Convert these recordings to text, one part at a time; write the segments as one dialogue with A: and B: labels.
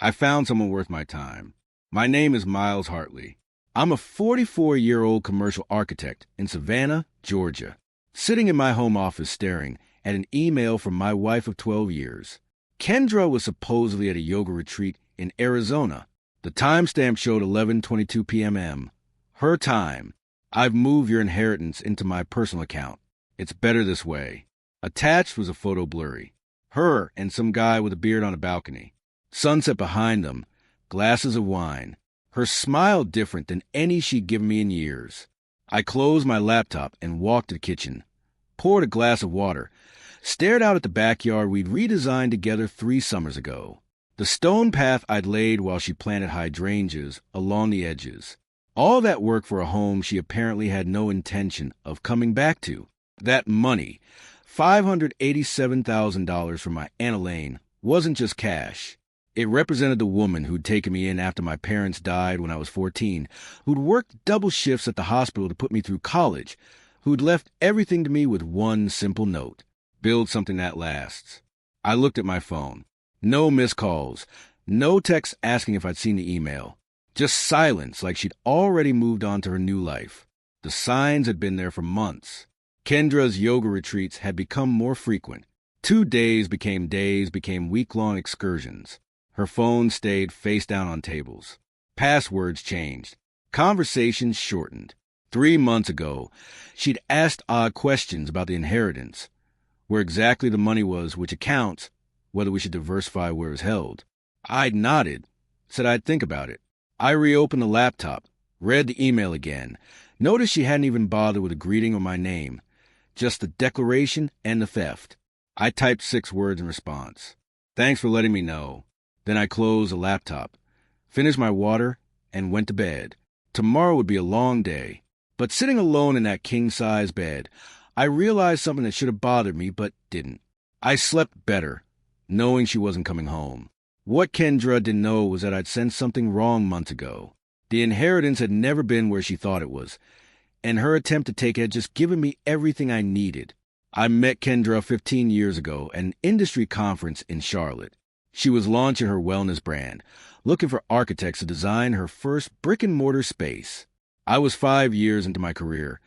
A: I found someone worth my time. My name is Miles Hartley. I'm a 44-year-old commercial architect in Savannah, Georgia, sitting in my home office staring at an email from my wife of 12 years. Kendra was supposedly at a yoga retreat in Arizona. The timestamp showed 11:22 p.m. Her time. I've moved your inheritance into my personal account. It's better this way. Attached was a photo blurry. Her and some guy with a beard on a balcony. Sunset behind them. Glasses of wine. Her smile different than any she'd given me in years. I closed my laptop and walked to the kitchen. Poured a glass of water. Stared out at the backyard we'd redesigned together 3 summers ago. The stone path I'd laid while she planted hydrangeas along the edges. All that work for a home she apparently had no intention of coming back to. That money, $587,000 from my Aunt Elaine, wasn't just cash. It represented the woman who'd taken me in after my parents died when I was 14, who'd worked double shifts at the hospital to put me through college, who'd left everything to me with one simple note: build something that lasts. I looked at my phone. No missed calls. No text asking if I'd seen the email. Just silence, like she'd already moved on to her new life. The signs had been there for months. Kendra's yoga retreats had become more frequent. 2 days became week-long excursions. Her phone stayed face down on tables. Passwords changed. Conversations shortened. 3 months ago, she'd asked odd questions about the inheritance, where exactly the money was, which accounts, whether we should diversify where it was held. I'd nodded, said I'd think about it. I reopened the laptop, read the email again, noticed she hadn't even bothered with a greeting or my name, just the declaration and the theft. I typed 6 words in response. Thanks for letting me know. Then I closed the laptop, finished my water, and went to bed. Tomorrow would be a long day. But sitting alone in that king-size bed, I realized something that should have bothered me but didn't. I slept better, knowing she wasn't coming home. What Kendra didn't know was that I'd sensed something wrong months ago. The inheritance had never been where she thought it was, and her attempt to take it had just given me everything I needed. I met Kendra 15 years ago at an industry conference in Charlotte. She was launching her wellness brand, looking for architects to design her first brick-and-mortar space. I was 5 years into my career,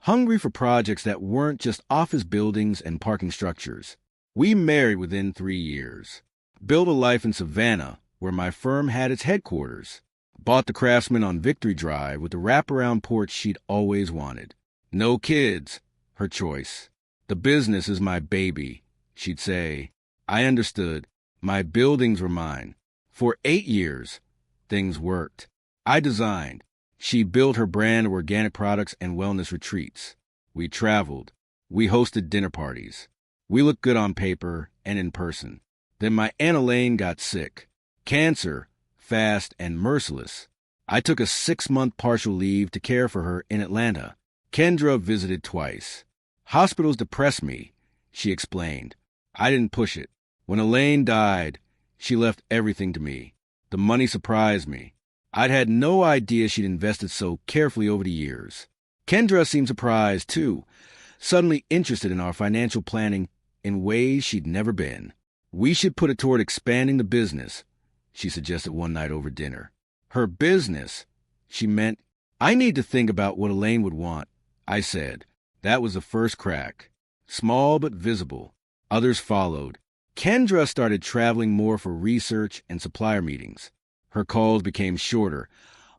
A: hungry for projects that weren't just office buildings and parking structures. We married within 3 years. Built a life in Savannah, where my firm had its headquarters. Bought the Craftsman on Victory Drive with the wraparound porch she'd always wanted. No kids, her choice. The business is my baby, she'd say. I understood. My buildings were mine. For 8 years, things worked. I designed. She built her brand of organic products and wellness retreats. We traveled. We hosted dinner parties. We looked good on paper and in person. Then my Aunt Elaine got sick. Cancer, fast and merciless. I took a 6-month partial leave to care for her in Atlanta. Kendra visited twice. Hospitals depressed me, she explained. I didn't push it. When Elaine died, she left everything to me. The money surprised me. I'd had no idea she'd invested so carefully over the years. Kendra seemed surprised, too, suddenly interested in our financial planning in ways she'd never been. We should put it toward expanding the business, she suggested one night over dinner. Her business? She meant, I need to think about what Elaine would want, I said. That was the first crack. Small but visible. Others followed. Kendra started traveling more for research and supplier meetings. Her calls became shorter,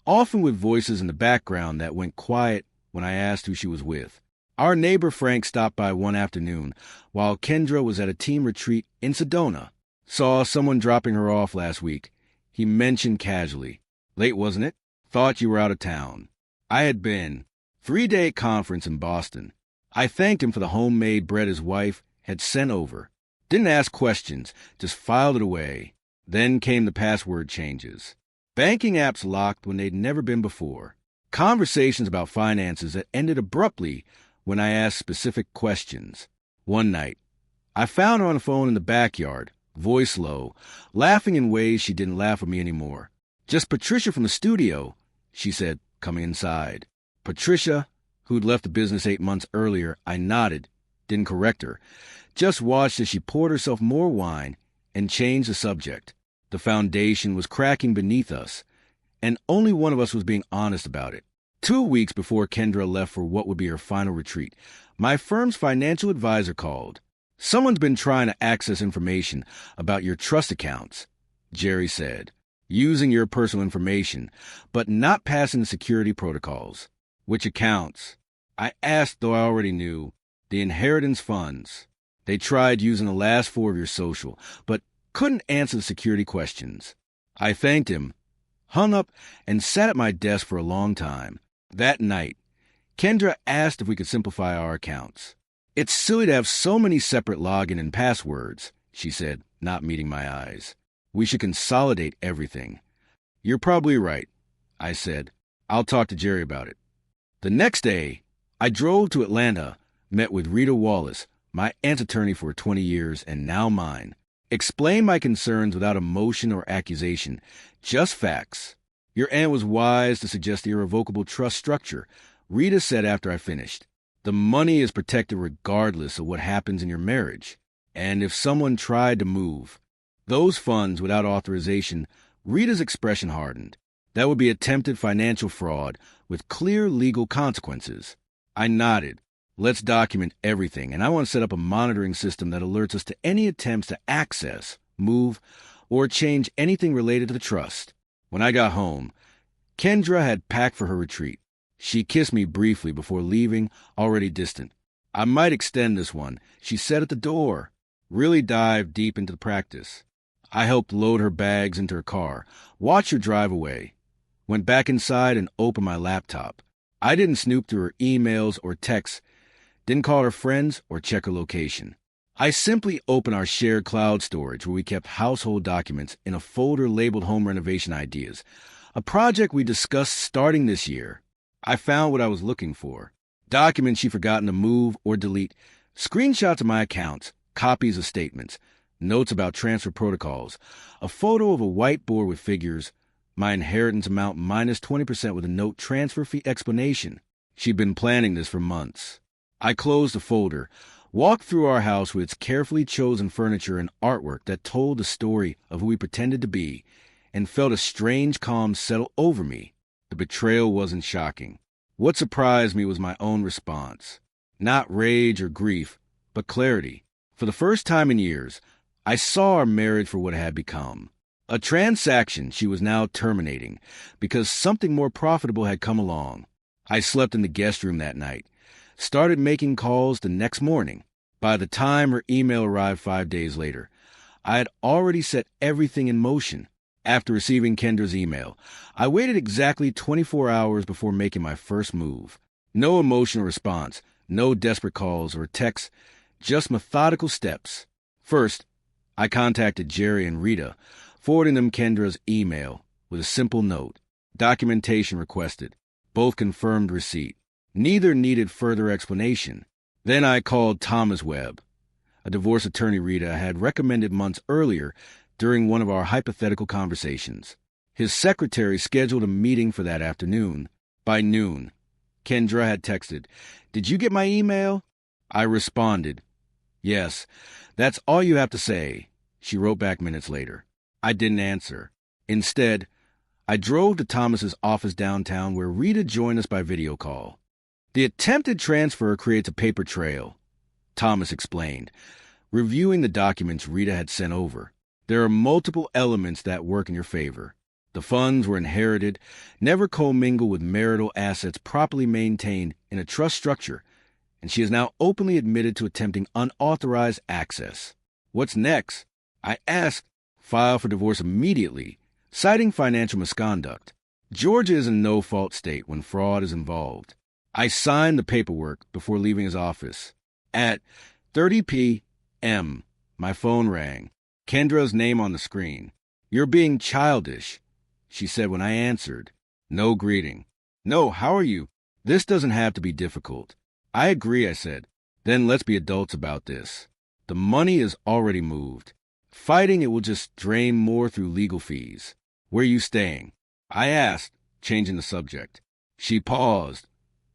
A: often with voices in the background that went quiet when I asked who she was with. Our neighbor Frank stopped by one afternoon while Kendra was at a team retreat in Sedona. Saw someone dropping her off last week. He mentioned casually, late wasn't it? Thought you were out of town. I had been. 3-day conference in Boston. I thanked him for the homemade bread his wife had sent over. Didn't ask questions, just filed it away. Then came the password changes. Banking apps locked when they'd never been before. Conversations about finances that ended abruptly when I asked specific questions. One night, I found her on the phone in the backyard, voice low, laughing in ways she didn't laugh at me anymore. Just Patricia from the studio, she said, coming inside. Patricia, who'd left the business 8 months earlier, I nodded, didn't correct her, just watched as she poured herself more wine and changed the subject. The foundation was cracking beneath us, and only one of us was being honest about it. 2 weeks before Kendra left for what would be her final retreat, my firm's financial advisor called. "Someone's been trying to access information about your trust accounts," Jerry said, "using your personal information, but not passing the security protocols." "Which accounts?" I asked, though I already knew. "The inheritance funds. They tried using the last four of your social, but couldn't answer the security questions." I thanked him, hung up, and sat at my desk for a long time. That night, Kendra asked if we could simplify our accounts. "It's silly to have so many separate login and passwords," she said, not meeting my eyes. "We should consolidate everything." "You're probably right," I said. "I'll talk to Jerry about it." The next day, I drove to Atlanta, met with Rita Wallace, my aunt's attorney for 20 years and now mine. Explained my concerns without emotion or accusation, just facts. "Your aunt was wise to suggest the irrevocable trust structure," Rita said after I finished. "The money is protected regardless of what happens in your marriage. And if someone tried to move those funds without authorization," Rita's expression hardened, "that would be attempted financial fraud with clear legal consequences." I nodded. "Let's document everything, and I want to set up a monitoring system that alerts us to any attempts to access, move, or change anything related to the trust." When I got home, Kendra had packed for her retreat. She kissed me briefly before leaving, already distant. "I might extend this one," she said at the door. Really dive deep into the practice. I helped load her bags into her car, watched her drive away. Went back inside and opened my laptop. I didn't snoop through her emails or texts, didn't call her friends or check her location. I simply opened our shared cloud storage where we kept household documents in a folder labeled Home Renovation Ideas, a project we discussed starting this year. I found what I was looking for: documents she'd forgotten to move or delete, screenshots of my accounts, copies of statements, notes about transfer protocols, a photo of a whiteboard with figures, my inheritance amount minus 20% with a note transfer fee explanation. She'd been planning this for months. I closed the folder, walked through our house with its carefully chosen furniture and artwork that told the story of who we pretended to be, and felt a strange calm settle over me. The betrayal wasn't shocking. What surprised me was my own response. Not rage or grief, but clarity. For the first time in years, I saw our marriage for what it had become. A transaction she was now terminating because something more profitable had come along. I slept in the guest room that night, started making calls the next morning. By the time her email arrived 5 days later, I had already set everything in motion. After receiving Kendra's email, I waited exactly 24 hours before making my first move. No emotional response, no desperate calls or texts, just methodical steps. First, I contacted Jerry and Rita, forwarding them Kendra's email with a simple note. Documentation requested. Both confirmed receipt. Neither needed further explanation. Then I called Thomas Webb, a divorce attorney Rita had recommended months earlier during one of our hypothetical conversations. His secretary scheduled a meeting for that afternoon. By noon, Kendra had texted, "Did you get my email?" I responded, "Yes, that's all you have to say." She wrote back minutes later. I didn't answer. Instead, I drove to Thomas's office downtown where Rita joined us by video call. "The attempted transfer creates a paper trail," Thomas explained, reviewing the documents Rita had sent over. "There are multiple elements that work in your favor. The funds were inherited, never commingled with marital assets properly maintained in a trust structure, and she is now openly admitted to attempting unauthorized access. What's next?" I asked. "File for divorce immediately, citing financial misconduct. Georgia is a no-fault state when fraud is involved." I signed the paperwork before leaving his office. At 30 p.m., my phone rang. Kendra's name on the screen. "You're being childish," she said when I answered. No greeting. "No, how are you? This doesn't have to be difficult." "I agree," I said. "Then let's be adults about this. The money is already moved. Fighting it will just drain more through legal fees. Where are you staying?" I asked, changing the subject. She paused,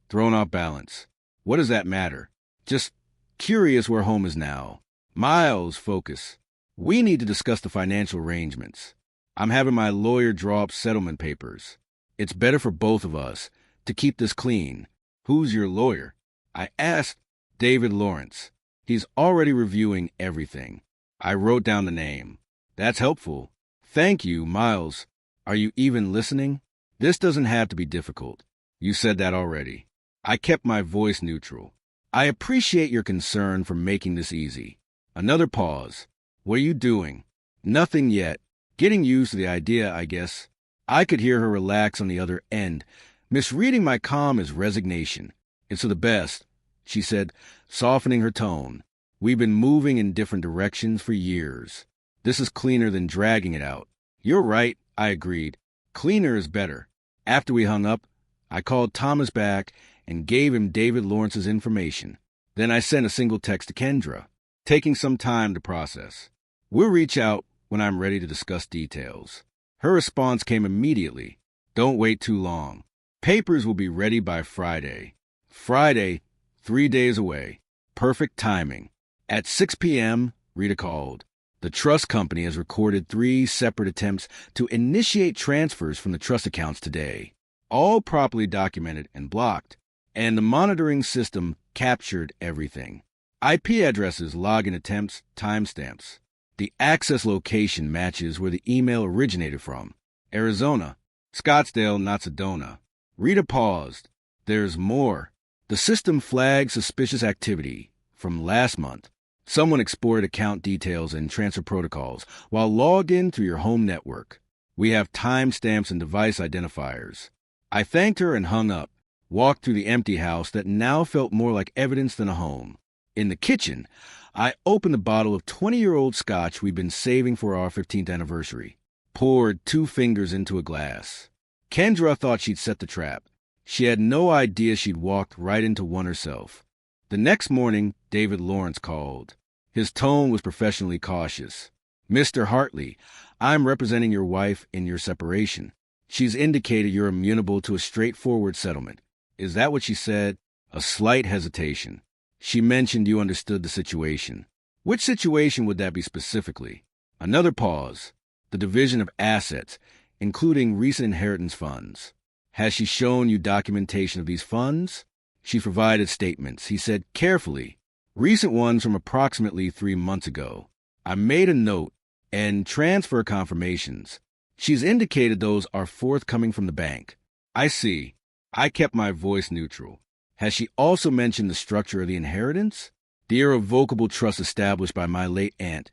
A: thrown off balance. "What does that matter? Just curious where home is now." Miles, focus. "We need to discuss the financial arrangements." I'm having my lawyer draw up settlement papers. It's better for both of us to keep this clean. Who's your lawyer? I asked. David Lawrence. He's already reviewing everything. I wrote down the name. That's helpful. Thank you, Miles. Are you even listening? This doesn't have to be difficult. You said that already. I kept my voice neutral. I appreciate your concern for making this easy. Another pause. What are you doing? Nothing yet. Getting used to the idea, I guess. I could hear her relax on the other end, misreading my calm as resignation. It's for the best, she said, softening her tone. We've been moving in different directions for years. This is cleaner than dragging it out. You're right, I agreed. Cleaner is better. After we hung up, I called Thomas back and gave him David Lawrence's information. Then I sent a single text to Kendra, taking some time to process. We'll reach out when I'm ready to discuss details. Her response came immediately. Don't wait too long. Papers will be ready by Friday. Friday, 3 days away. Perfect timing. At 6 p.m., Rita called. The trust company has recorded 3 separate attempts to initiate transfers from the trust accounts today, all properly documented and blocked, and the monitoring system captured everything. IP addresses, login attempts, timestamps. The access location matches where the email originated from. Arizona. Scottsdale, not Sedona. Rita paused. There's more. The system flagged suspicious activity from last month. Someone explored account details and transfer protocols while logged in through your home network. We have timestamps and device identifiers. I thanked her and hung up, walked through the empty house that now felt more like evidence than a home. In the kitchen, I opened the bottle of 20-year-old scotch we'd been saving for our 15th anniversary, poured 2 fingers into a glass. Kendra thought she'd set the trap. She had no idea she'd walked right into one herself. The next morning, David Lawrence called. His tone was professionally cautious. Mr. Hartley, I'm representing your wife in your separation. She's indicated you're amenable to a straightforward settlement. Is that what she said? A slight hesitation. She mentioned you understood the situation. Which situation would that be specifically? Another pause. The division of assets, including recent inheritance funds. Has she shown you documentation of these funds? She provided statements, he said carefully. Recent ones from approximately 3 months ago. I made a note, and transfer confirmations. She's indicated those are forthcoming from the bank. I see. I kept my voice neutral. Has she also mentioned the structure of the inheritance? The irrevocable trust established by my late aunt.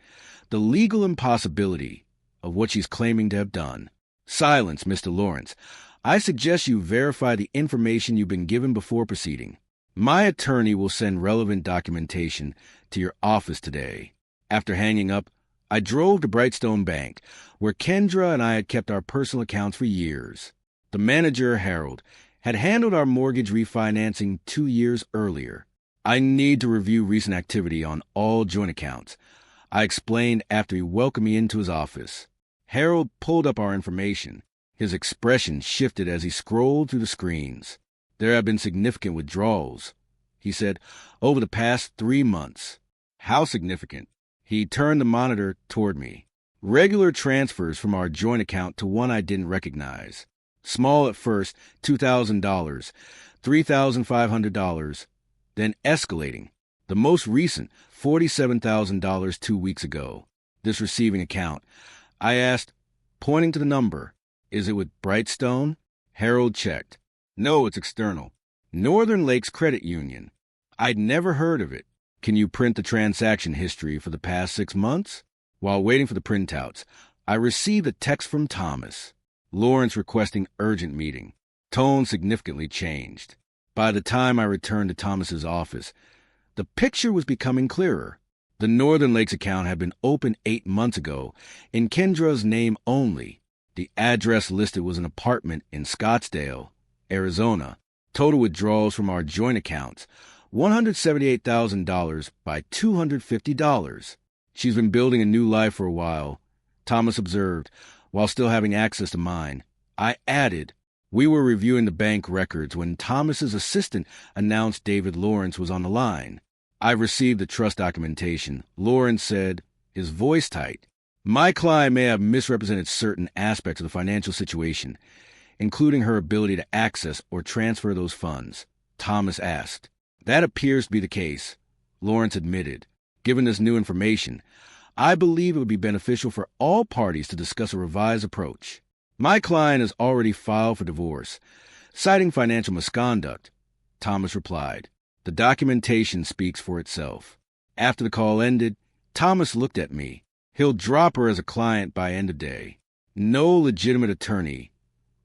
A: The legal impossibility of what she's claiming to have done. Silence, Mr. Lawrence. I suggest you verify the information you've been given before proceeding. My attorney will send relevant documentation to your office today. After hanging up, I drove to Brightstone Bank, where Kendra and I had kept our personal accounts for years. The manager, Harold, had handled our mortgage refinancing 2 years earlier. I need to review recent activity on all joint accounts, I explained after he welcomed me into his office. Harold pulled up our information. His expression shifted as he scrolled through the screens. There have been significant withdrawals, he said, over the past 3 months. How significant? He turned the monitor toward me. Regular transfers from our joint account to one I didn't recognize. Small at first, $2,000, $3,500, then escalating. The most recent, $47,000 2 weeks ago. This receiving account. I asked, pointing to the number, is it with Brightstone? Harold checked. No, it's external. Northern Lakes Credit Union. I'd never heard of it. Can you print the transaction history for the past 6 months? While waiting for the printouts, I received a text from Thomas. Lawrence requesting urgent meeting. Tone significantly changed. By the time I returned to Thomas's office, the picture was becoming clearer. The Northern Lakes account had been opened 8 months ago in Kendra's name only. The address listed was an apartment in Scottsdale, Arizona. Total withdrawals from our joint accounts, $178,000 by $250. She's been building a new life for a while, Thomas observed, while still having access to mine. I added, we were reviewing the bank records when Thomas's assistant announced David Lawrence was on the line. I received the trust documentation, Lawrence said, his voice tight. My client may have misrepresented certain aspects of the financial situation, including her ability to access or transfer those funds, Thomas asked. That appears to be the case, Lawrence admitted. Given this new information, I believe it would be beneficial for all parties to discuss a revised approach. My client has already filed for divorce, citing financial misconduct, Thomas replied. The documentation speaks for itself. After the call ended, Thomas looked at me. He'll drop her as a client by end of day. No legitimate attorney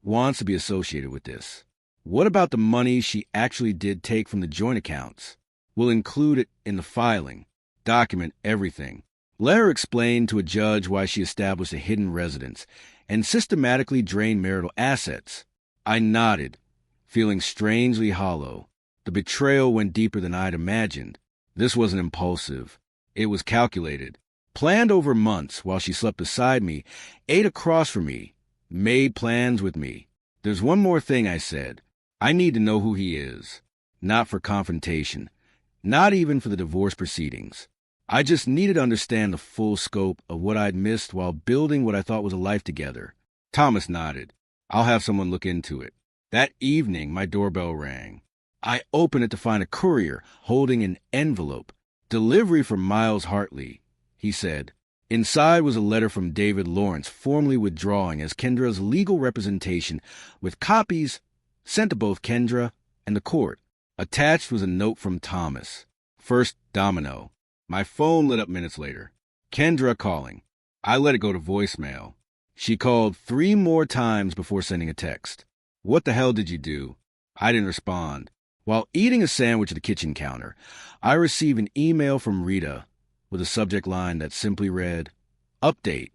A: wants to be associated with this. What about the money she actually did take from the joint accounts? We'll include it in the filing. Document everything. Let her explain to a judge why she established a hidden residence and systematically drained marital assets. I nodded, feeling strangely hollow. The betrayal went deeper than I'd imagined. This wasn't impulsive. It was calculated. Planned over months while she slept beside me, ate across from me, made plans with me. There's one more thing, I said. I need to know who he is. Not for confrontation. Not even for the divorce proceedings. I just needed to understand the full scope of what I'd missed while building what I thought was a life together. Thomas nodded. I'll have someone look into it. That evening, my doorbell rang. I opened it to find a courier holding an envelope. Delivery from Miles Hartley, he said. Inside was a letter from David Lawrence, formally withdrawing as Kendra's legal representation, with copies sent to both Kendra and the court. Attached was a note from Thomas. First domino. My phone lit up minutes later. Kendra calling. I let it go to voicemail. She called 3 more times before sending a text. What the hell did you do? I didn't respond. While eating a sandwich at the kitchen counter, I received an email from Rita with a subject line that simply read, Update.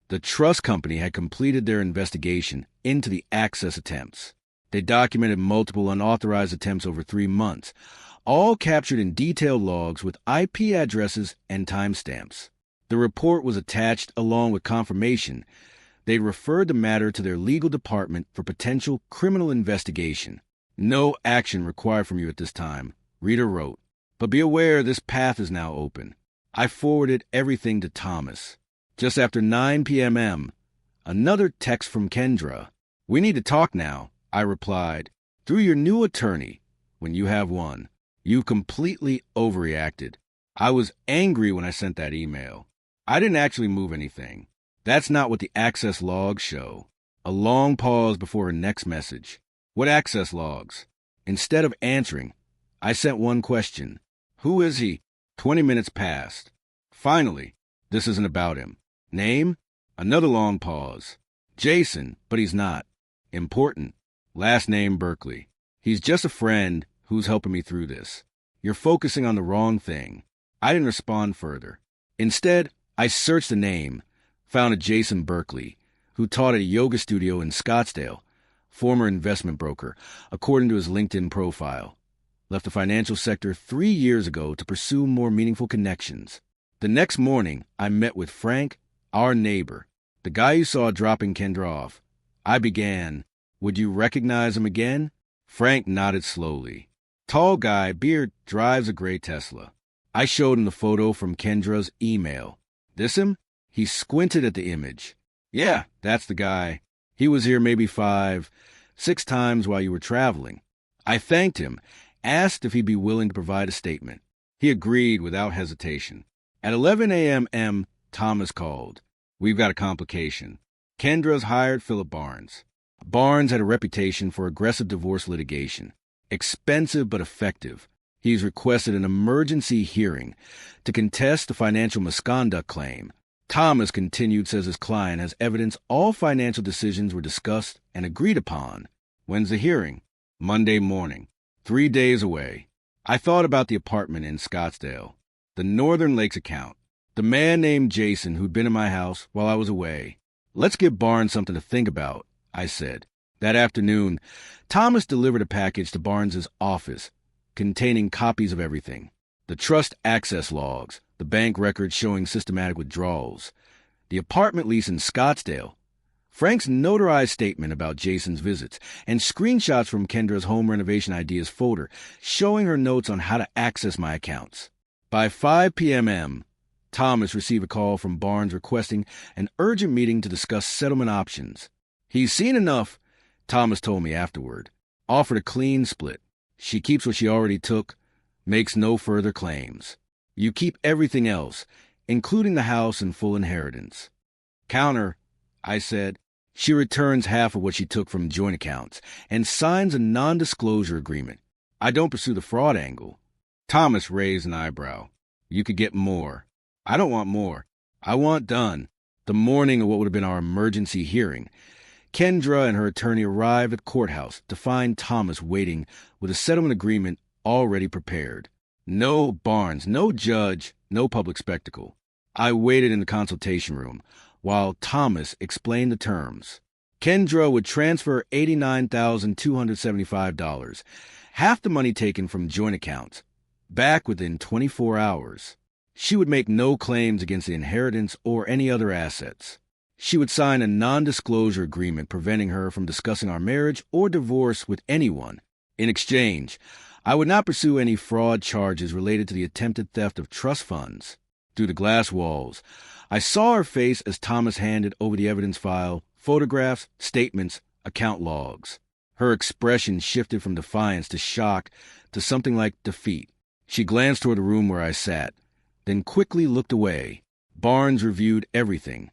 A: The trust company had completed their investigation into the access attempts. They documented multiple unauthorized attempts over 3 months, all captured in detailed logs with IP addresses and timestamps. The report was attached along with confirmation. They referred the matter to their legal department for potential criminal investigation. No action required from you at this time, Rita wrote. But be aware this path is now open. I forwarded everything to Thomas. Just after 9 p.m., another text from Kendra. We need to talk now, I replied. Through your new attorney, when you have one. You completely overreacted. I was angry when I sent that email. I didn't actually move anything. That's not what the access logs show. A long pause before her next message. What access logs? Instead of answering, I sent one question. Who is he? 20 minutes passed. Finally, this isn't about him. Name? Another long pause. Jason, but he's not. Important. Last name Berkeley. He's just a friend who's helping me through this. You're focusing on the wrong thing. I didn't respond further. Instead, I searched the name, found a Jason Berkeley, who taught at a yoga studio in Scottsdale, former investment broker, according to his LinkedIn profile. Left the financial sector 3 years ago to pursue more meaningful connections. The next morning, I met with Frank, our neighbor, the guy you saw dropping Kendra off. I began, Would you recognize him again? Frank nodded slowly. Tall guy, beard, drives a gray Tesla. I showed him the photo from Kendra's email. This him? He squinted at the image. Yeah, that's the guy. He was here maybe 5, 6 times while you were traveling. I thanked him, asked if he'd be willing to provide a statement. He agreed without hesitation. At 11 a.m., Thomas called. We've got a complication. Kendra's hired Philip Barnes. Barnes had a reputation for aggressive divorce litigation. Expensive but effective. He's requested an emergency hearing to contest the financial misconduct claim. Thomas continued, says his client has evidence all financial decisions were discussed and agreed upon. When's the hearing? Monday morning. 3 days away. I thought about the apartment in Scottsdale, the Northern Lakes account, the man named Jason who'd been in my house while I was away. Let's give Barnes something to think about, I said. That afternoon, Thomas delivered a package to Barnes's office containing copies of everything. The trust access logs, the bank records showing systematic withdrawals, the apartment lease in Scottsdale, Frank's notarized statement about Jason's visits, and screenshots from Kendra's home renovation ideas folder showing her notes on how to access my accounts. By 5 p.m., Thomas received a call from Barnes requesting an urgent meeting to discuss settlement options. He's seen enough, Thomas told me afterward. Offered a clean split. She keeps what she already took, makes no further claims. You keep everything else, including the house and full inheritance. Counter, I said. She returns half of what she took from joint accounts and signs a non-disclosure agreement. I don't pursue the fraud angle. Thomas raised an eyebrow. You could get more. I don't want more. I want done. The morning of what would have been our emergency hearing, Kendra and her attorney arrived at courthouse to find Thomas waiting with a settlement agreement already prepared. No Barnes, no judge, no public spectacle. I waited in the consultation room while Thomas explained the terms. Kendra would transfer $89,275, half the money taken from joint accounts, back within 24 hours. She would make no claims against the inheritance or any other assets. She would sign a non-disclosure agreement preventing her from discussing our marriage or divorce with anyone. In exchange, I would not pursue any fraud charges related to the attempted theft of trust funds. Through the glass walls, I saw her face as Thomas handed over the evidence file, photographs, statements, account logs. Her expression shifted from defiance to shock to something like defeat. She glanced toward the room where I sat, then quickly looked away. Barnes reviewed everything,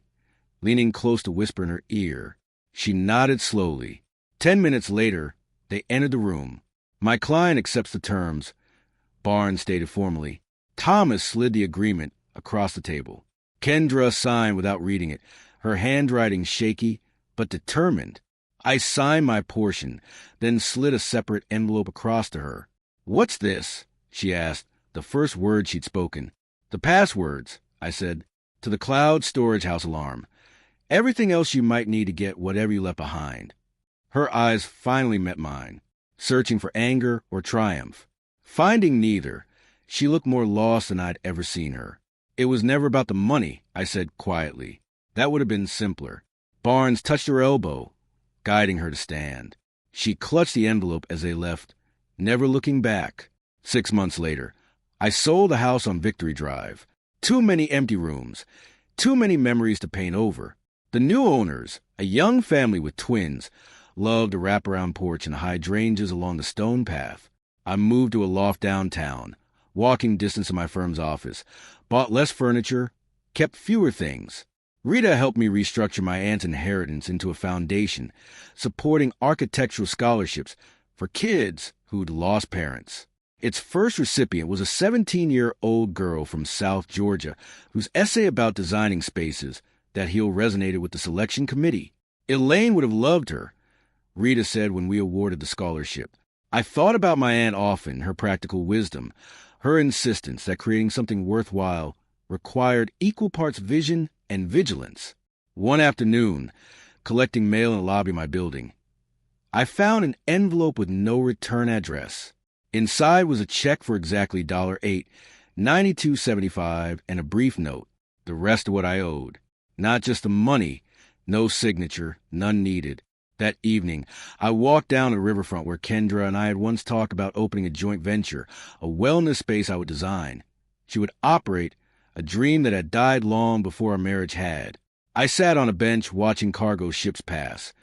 A: leaning close to whisper in her ear. She nodded slowly. 10 minutes later, they entered the room. My client accepts the terms, Barnes stated formally. Thomas slid the agreement across the table. Kendra signed without reading it, her handwriting shaky but determined. I signed my portion, then slid a separate envelope across to her. What's this? She asked, the first word she'd spoken. The passwords, I said, to the cloud storage house alarm. Everything else you might need to get whatever you left behind. Her eyes finally met mine, searching for anger or triumph. Finding neither, she looked more lost than I'd ever seen her. It was never about the money, I said quietly. That would have been simpler. Barnes touched her elbow, guiding her to stand. She clutched the envelope as they left, never looking back. 6 months later, I sold the house on Victory Drive. Too many empty rooms, too many memories to paint over. The new owners, a young family with twins, loved a wraparound porch and hydrangeas along the stone path. I moved to a loft downtown, walking distance to my firm's office, bought less furniture, kept fewer things. Rita helped me restructure my aunt's inheritance into a foundation, supporting architectural scholarships for kids who'd lost parents. Its first recipient was a 17-year-old girl from South Georgia whose essay about designing spaces that resonated with the selection committee. Elaine would have loved her, Rita said when we awarded the scholarship. I thought about my aunt often, her practical wisdom, her insistence that creating something worthwhile required equal parts vision and vigilance. One afternoon, collecting mail in the lobby of my building, I found an envelope with no return address. Inside was a check for exactly $8, $92.75, and a brief note, the rest of what I owed. Not just the money, no signature, none needed. That evening, I walked down the riverfront where Kendra and I had once talked about opening a joint venture, a wellness space I would design. She would operate, a dream that had died long before our marriage had. I sat on a bench watching cargo ships pass,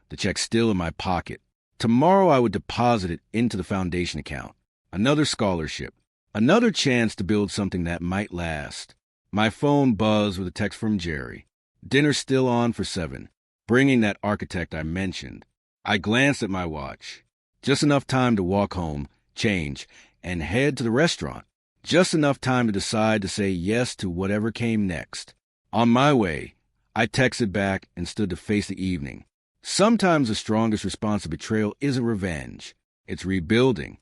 A: the check still in my pocket. Tomorrow I would deposit it into the foundation account. Another scholarship, another chance to build something that might last. My phone buzzed with a text from Jerry. Dinner still on for 7. Bringing that architect I mentioned. I glanced at my watch. Just enough time to walk home, change, and head to the restaurant. Just enough time to decide to say yes to whatever came next. On my way, I texted back and stood to face the evening. Sometimes the strongest response to betrayal isn't revenge. It's rebuilding.